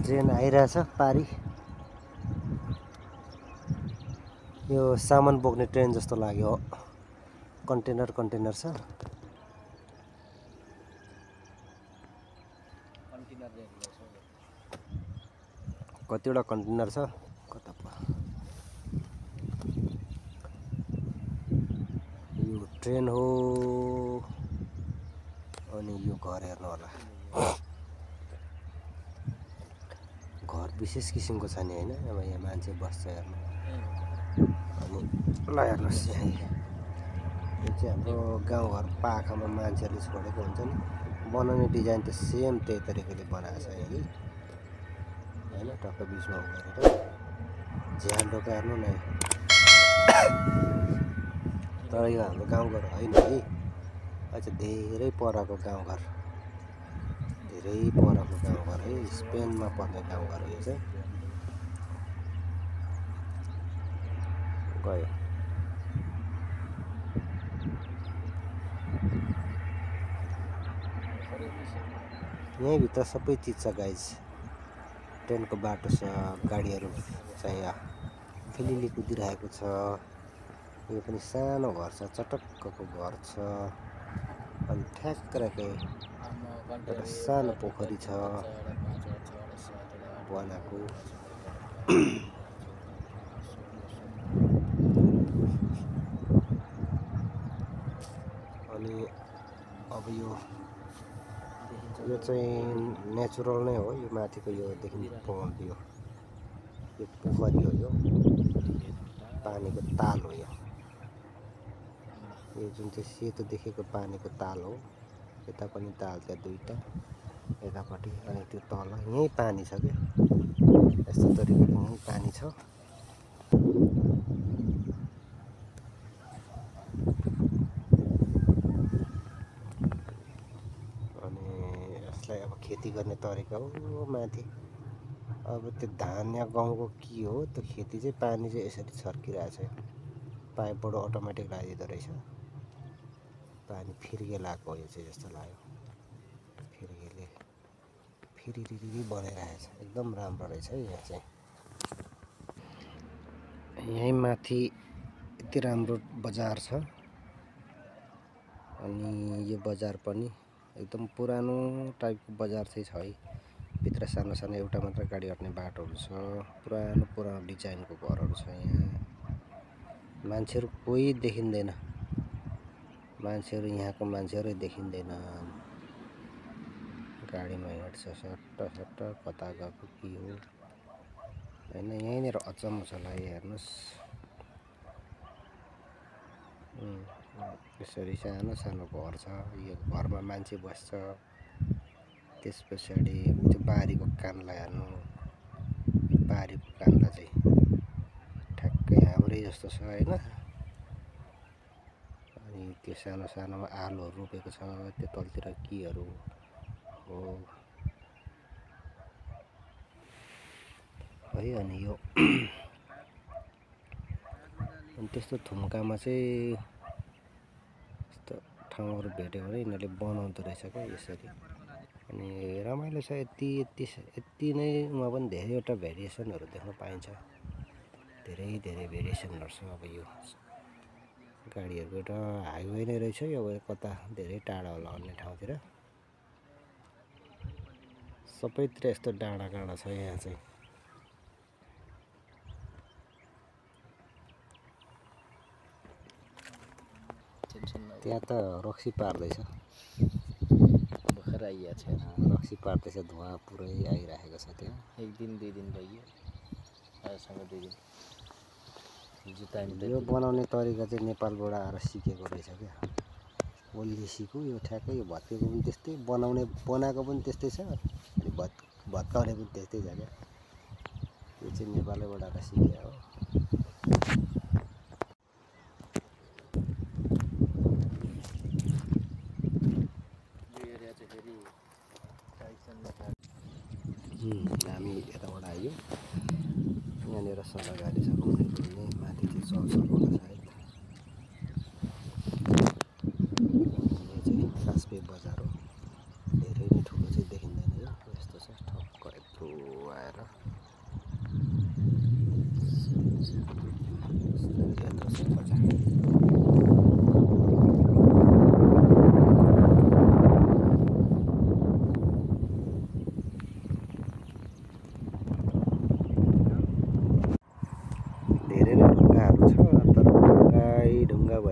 Train आइरहेछ पारी। यो सामान बोक्ने ट्रेन जस्तो लाग्यो। कन्टेनर छ। कतिवटा कन्टेनर छ कता यो ट्रेन हो। अनि यो घर हेर्नु होला। घर विशेष किसिमको छ नि हैन। अब यहाँ मान्छे बस्छ हेर्नु। अनि ल हेर्नुस् यहाँ यो चाहिँ हाम्रो गाउँघर पाखामा मान्छेहरूले छोडेको हुन्छ नि। बनाउने डिजाइन त सेम त्यही तरिकाले बनाएको छ यहाँ हैन। टक्क बिचमा गरेर झ्याल ढोका हेर्नु न। तर यो हाम्रो गाउँघर होइन है। अझ धेरै परको गाउँघर। धेरै परको गाउँघर है। स्पेनमा पर्ने गाउँघर हो यो चाहिँ। गयो यहीँभित्र सबै चिज छ गाइज। ट्रेनको बाटो छ, गाडीहरू चाहिँ यहाँ फिलिली कुदिरहेको छ। यो पनि सानो घर छ, चटक्कको घर छ। अनि ठ्याक्करकै एउटा सानो पोखरी छ बनाएको। अनि अब यो चाहिँ नेचुरल नै हो। यो माथिको यो देखि पम्प यो पोखरी हो। यो पानीको ताल हो। यो जुन चाहिँ सेतो देखेको पानीको ताल हो। यता पनि ताल छ दुईटा यतापट्टि। अनि त्यो तल यहीँ पानी छ क्या। यस्तो तरिकाले यहीँ पानी छ। अनि यसलाई अब खेती गर्ने तरिका हो माथि। अब त्यो धान या गहुँको के हो त्यो खेती चाहिँ पानी चाहिँ यसरी छर्किरहेछ। पाइपबाट अटोमेटिक लगाइदिँदो रहेछ। पानी फिर्के लगाएको हो यो चाहिँ जस्तो लाग्यो। फिर्केले फिरिरिरी बनाइरहेछ। एकदम राम्रो रहेछ है यहाँ चाहिँ। यहीँ माथि यति राम्रो बजार छ। अनि यो बजार पनि एकदम पुरानो टाइपको बजार चाहिँ छ है। भित्र सानो सानो एउटा मात्र गाडी हट्ने बाटोहरू छ। पुरानो डिजाइनको घरहरू छ यहाँ। मान्छेहरू कोही देखिँदैन। मान्छेहरू यहाँको मान्छेहरू देखिँदैन। गाडीमा हिँड्छ सट्ट कता गएको के हो हैन। यहीँनिर अचम्म छ ल हेर्नुस्। यसरी सानो सानो घर छ। यो घरमा मान्छे बस्छ। त्यस पछाडि त्यो बारीको कान्ला हेर्नु। बारीको कान्ला चाहिँ ठ्याक्कै हाम्रै जस्तो छ हैन। अनि त्यो सानो सानोमा आलुहरू रोपेको छ। त्यो तलतिर केहरू हो है। अनि यो अनि त्यस्तो थुम्कामा चाहिँ यस्तो ठाउँहरू भेट्यो भने यिनीहरूले बनाउँदो रहेछ क्या यसरी। अनि रमाइलो छ। यति नैमा पनि धेरैवटा भेरिएसनहरू देख्न पाइन्छ। धेरै भेरिएसनहरू छ। अब यो गाडीहरूको एउटा हाइवे नै रहेछ। यो कता धेरै टाढा होला अन्य ठाउँतिर। सबैतिर यस्तो डाँडा छ यहाँ चाहिँ। त्यहाँ त रक्सी पार्दैछ। भर्खर आइएको छ। रक्सी पार्दैछ। धुवा पुरै आइरहेको छ त्यहाँ। एक दिन दुई दिन भयो। आजसँग 2 दिन। यो बनाउने तरिका चाहिँ नेपालबाट आएर सिकेको रहेछ क्या। ओलीले सिक्यो। यो ठ्याक्कै यो भत्केको पनि त्यस्तै बनाएको पनि त्यस्तै छ। अनि भत्काउने पनि त्यस्तै छ क्या। यो चाहिँ नेपालैबाट आएर सिके हो। हामी यताबाट आयो। यहाँनिर सल्लाह गाडी छ घुम्ने। माथि चाहिँ चल्छ होला सायद। यो चाहिँ कास्पे बजार हो। धेरै नै ठुलो चाहिँ देखिँदैन यो। यस्तो छ ठक्क यत्रो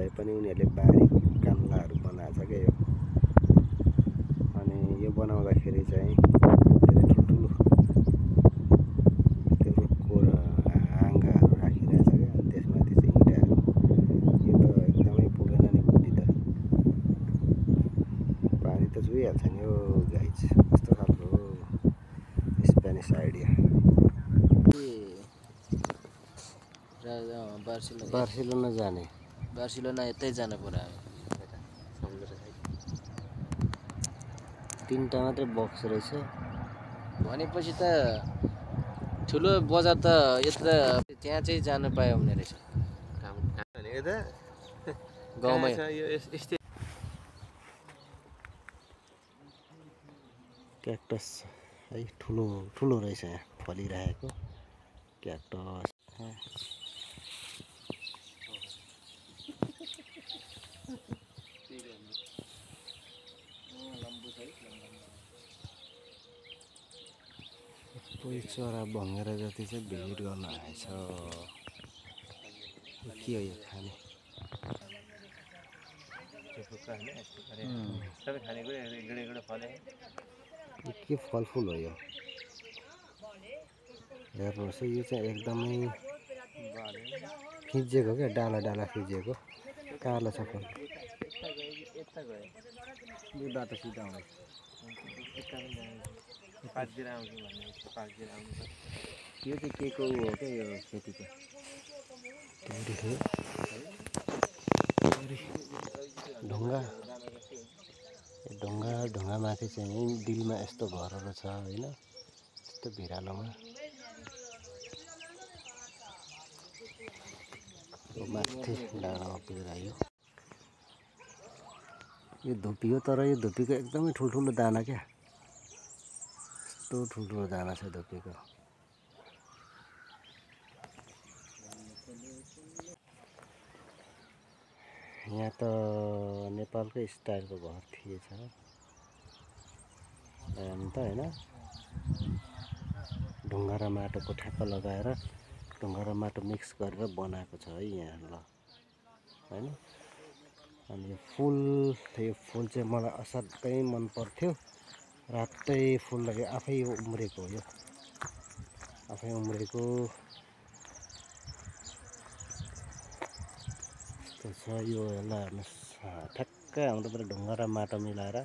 भए पनि उनीहरूले बारीको कान्लाहरू बनाएको छ क्या यो। अनि यो बनाउँदाखेरि चाहिँ धेरै ठुल्ठुलो त्यो रुखको हाँगाहरू राखिरहेछ क्या। अनि त्यसमाथि चाहिँ इँटाहरू। यो त एकदमै पुगेन नि बुद्धि त। पानी त चुहिहाल्छ नि यो गाइज। कस्तो खालको स्पेनिस आइडिया। बार्सिलोना जाने। बार्सिलोना यतै जानु पर्यो। तीनटा मात्रै बक्स रहेछ भनेपछि त ठुलो बजार त यता त्यहाँ चाहिँ जानु पायो हुने रहेछ। गाउँमै क्याक्टस है ठुलो ठुलो रहेछ यहाँ फलिरहेको क्याक्टस। कोही चरा भँगेर जति चाहिँ भिड गर्न आएछ। के हो यो खाने? के फलफुल हो यो? हेर्नुहोस् है, यो चाहिँ एकदमै फिजिएको क्या, डाला डाला फिजिएको कालो छ फल। यो बाटो सिधा आउँछ। यो चाहिँ के को हो क्या यो खेतीको? ढुङ्गा ढुङ्गामाथि चाहिँ डिलमा यस्तो घरहरू छ होइन, यस्तो भिरालोमा। माथि डाँडामा पुगेर आयो। यो धुपी हो, तर यो धुपीको एकदमै ठुल्ठुलो दाना क्या। यस्तो ठुल्ठुलो दाना छ धुपीको। यहाँ त नेपालकै स्टाइलको घर थिएछ त होइन। ढुङ्गा र माटोको ठ्याक्क लगाएर ढुङ्गा र माटो मिक्स गरेर बनाएको छ है यहाँ ल होइन। अनि यो फुल चाहिँ मलाई असाध्यै मन पर्थ्यो। रातै फुल लगे आफै उम्रेको हो यो, आफै उम्रेको छ यो। ल हेर्नुहोस्, ठ्याक्कै हाम्रोबाट ढुङ्गा र माटो मिलाएर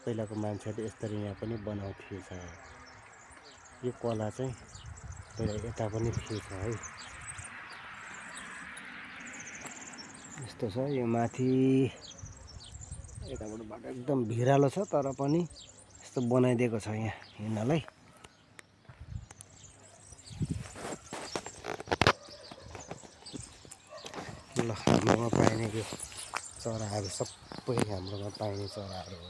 पहिलाको मान्छेहरूले यसरी यहाँ पनि बनाउँथिएछ। यो कला चाहिँ पहिला यता पनि थिएछ है। यस्तो छ यो माथि यताबाट बाटो एकदम भिरालो छ, तर पनि यस्तो बनाइदिएको छ यहाँ हिँड्नलाई। ल हाम्रोमा पाइने यो चराहरू सबै हाम्रोमा पाइने चराहरू हो।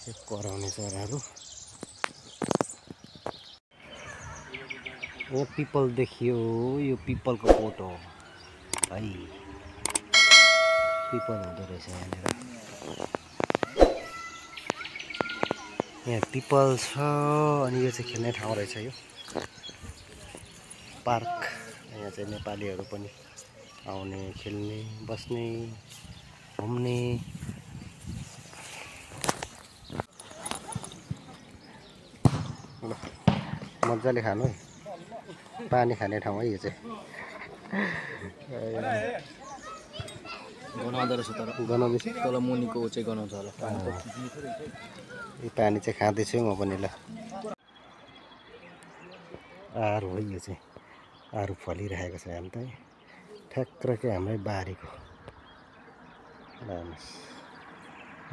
यो कराउने चराहरू। यहाँ पिपल देखियो, यो पिपलको बोट हो है। पिपल हुँदो रहेछ यहाँनिर। यहाँ पिपल छ। अनि यो चाहिँ खेल्ने ठाउँ रहेछ यो पार्क। यहाँ चाहिँ नेपालीहरू पनि आउने, खेल्ने, बस्ने, घुम्ने। ल मजाले खानु है, पानी खाने ठाउँ है यो चाहिँ। गनाउँदो रहेछ तर गनाउँदैछ तल मुनिको चाहिँ गनाउँछ होला। यो पानी चाहिँ खाँदैछु म पनि। ल आरू हो यो चाहिँ, आरू फलिरहेको छ यहाँ त ठ्याक्कै हाम्रै बारीको। हेर्नुहोस्,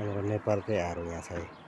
हाम्रो नेपालकै आरू यहाँ छ है।